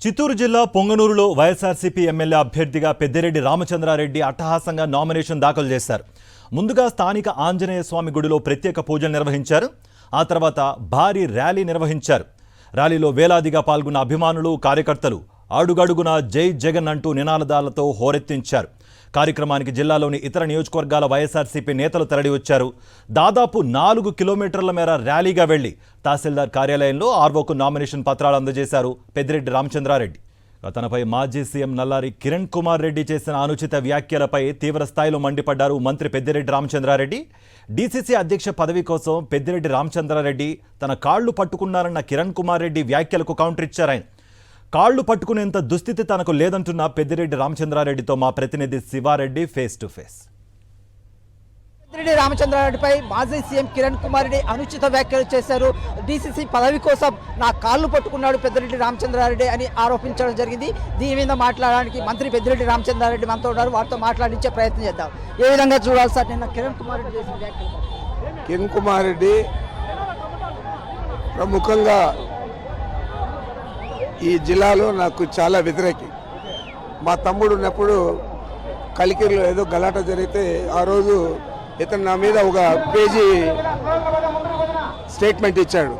చిత్తూరు జిల్లా పొంగనూరులో వైఎస్ఆర్సీపీ ఎమ్మెల్యే అభ్యర్థిగా పెద్దిరెడ్డి రామచంద్రారెడ్డి అట్టహాసంగా నామినేషన్ దాఖలు చేశారు. ముందుగా స్థానిక ఆంజనేయ స్వామి గుడిలో ప్రత్యేక పూజలు నిర్వహించారు. ఆ తర్వాత భారీ ర్యాలీ నిర్వహించారు. ర్యాలీలో వేలాదిగా పాల్గొన్న అభిమానులు, కార్యకర్తలు అడుగడుగున జై జగన్ అంటూ నినాదాలతో హోరెత్తించారు. కార్యక్రమానికి జిల్లాలోని ఇతర నియోజకవర్గాల వైఎస్ఆర్సీపీ నేతలు తరలివచ్చారు. దాదాపు 4 కిలోమీటర్ల మేర ర్యాలీగా వెళ్లి తహసీల్దార్ కార్యాలయంలో ఆర్వోకు నామినేషన్ పత్రాలు అందజేశారు పెద్దిరెడ్డి రామచంద్రారెడ్డి. తనపై మాజీ సీఎం నల్లారి కిరణ్ కుమార్ రెడ్డి చేసిన అనుచిత వ్యాఖ్యలపై తీవ్ర స్థాయిలో మండిపడ్డారు మంత్రి పెద్దిరెడ్డి రామచంద్రారెడ్డి. డీసీసీ అధ్యక్ష పదవి కోసం పెద్దిరెడ్డి రామచంద్రారెడ్డి తన కాళ్లు పట్టుకున్నారన్న కిరణ్ కుమార్ రెడ్డి వ్యాఖ్యలకు కౌంటర్ ఇచ్చారు ఆయన. కాళ్లు పట్టుకునేంత దుస్థితి తనకు లేదంటున్న పెద్దిరెడ్డి రామచంద్రారెడ్డితో మా ప్రతినిధి Sivareddy face to face. Peddireddy రామచంద్రారెడ్డిపై మాజీ సీఎం కిరణ్ కుమార్ రెడ్డి అనుచిత వ్యాఖ్యలు చేశారు. డీసీసీ పదవి కోసం నా కాళ్ళు పట్టుకున్నాడు పెద్దిరెడ్డి రామచంద్రారెడ్డి అని ఆరోపించడం జరిగింది. దీని మీద మాట్లాడడానికి మంత్రి పెద్దిరెడ్డి రామచంద్రారెడ్డి మనతో ఉన్నారు. వారితో మాట్లాడించే ప్రయత్నం చేద్దాం. ఏ విధంగా చూడాలి సార్ నిన్న కిరణ్ కుమార్ రెడ్డి చేసిన వ్యాఖ్యలు? కిరణ్ కుమార్ రెడ్డి ప్రముఖంగా ఈ జిల్లాలో నాకు చాలా వ్యతిరేకి. మా తమ్ముడు ఉన్నప్పుడు కలికిరిలో ఏదో గలాట జరిగితే ఆ రోజు ఇతను నా మీద ఒక పేజీ స్టేట్మెంట్ ఇచ్చాడు.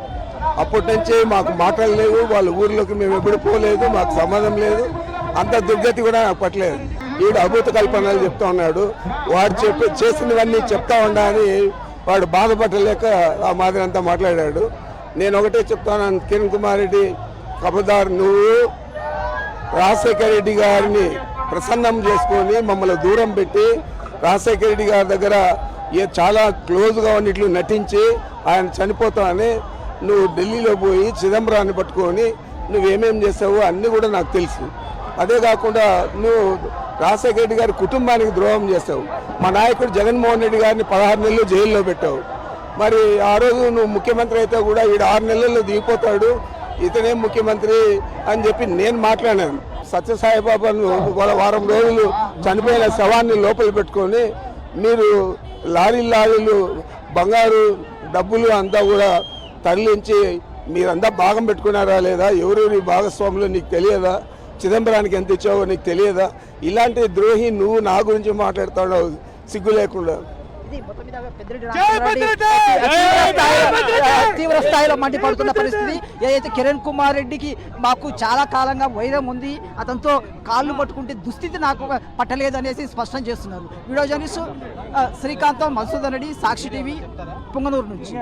అప్పటి నుంచి మాకు మాటలు లేవు, వాళ్ళ ఊర్లోకి మేము ఎప్పుడు పోలేదు, మాకు సంబంధం లేదు, అంత దుర్గతి కూడా నాకు పట్టలేదు. వీడు అభూత కల్పనలు చెప్తా ఉన్నాడు. వాడు చేసినవన్నీ చెప్తా ఉండా అని వాడు బాధపడలేక ఆ మాదిరి అంతా మాట్లాడాడు. నేను ఒకటే చెప్తాను, కిరణ్ కుమార్ రెడ్డి ఖబర్దార్, నువ్వు రాజశేఖర రెడ్డి గారిని ప్రసన్నం చేసుకొని మమ్మల్ని దూరం పెట్టి రాజశేఖర రెడ్డి గారి దగ్గర చాలా క్లోజ్గా ఉన్నట్లు నటించి ఆయన చనిపోతామని నువ్వు ఢిల్లీలో పోయి చిదంబరాన్ని పట్టుకొని నువ్వేమేం చేసావు అన్నీ కూడా నాకు తెలుసు. అదే కాకుండా నువ్వు రాజశేఖర రెడ్డి గారి కుటుంబానికి ద్రోహం చేసావు. మా నాయకుడు జగన్మోహన్ రెడ్డి గారిని 16 నెలలు జైల్లో పెట్టావు. మరి ఆ రోజు నువ్వు ముఖ్యమంత్రి అయితే కూడా ఈడు 6 నెలల్లో దిగిపోతాడు, ఇతనే ముఖ్యమంత్రి అని చెప్పి నేను మాట్లాడాను. సత్యసాయిబాబాను వారం రోజులు చనిపోయిన శవాన్ని లోపల పెట్టుకొని మీరు లారీలు బంగారు డబ్బులు అంతా కూడా తరలించి మీరంతా భాగం పెట్టుకున్నారా లేదా? ఎవరెవరి భాగస్వాములు నీకు తెలియదా? చిదంబరానికి ఎంత ఇచ్చావో నీకు తెలియదా? ఇలాంటి ద్రోహి నువ్వు నా గురించి మాట్లాడుతున్నావు సిగ్గు లేకుండా. తీవ్ర స్థాయిలో మండిపడుతున్న పరిస్థితి. ఏదైతే కిరణ్ కుమార్ రెడ్డికి మాకు చాలా కాలంగా వైరం ఉంది, అతనితో కాళ్ళు పట్టుకుంటే దుస్థితి నాకు పట్టలేదు అనేసి స్పష్టం చేస్తున్నారు. వీడియో జర్నలిస్టు శ్రీకాంత్, మధుసూదన్ రెడ్డి, సాక్షి టీవీ, పొంగనూరు నుంచి.